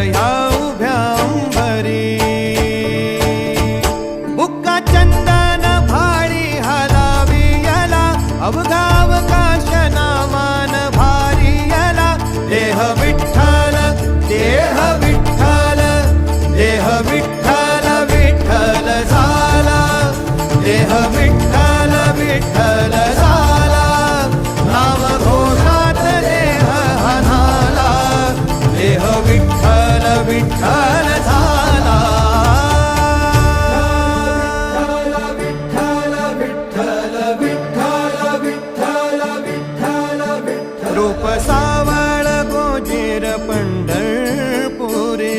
ह्या उभ्या अंबरी. बुक्का चंदन भाळी हलावी याला अवघा अवकाश नामान भारी याला. देह विठ्ठल देह विठ्ठल देह विठ्ठल विठ्ठल झाला. देह विठ्ठल विठ्ठल झाला. नाम घोषात देह हनाला. देह विठ्ठल विठ्ठल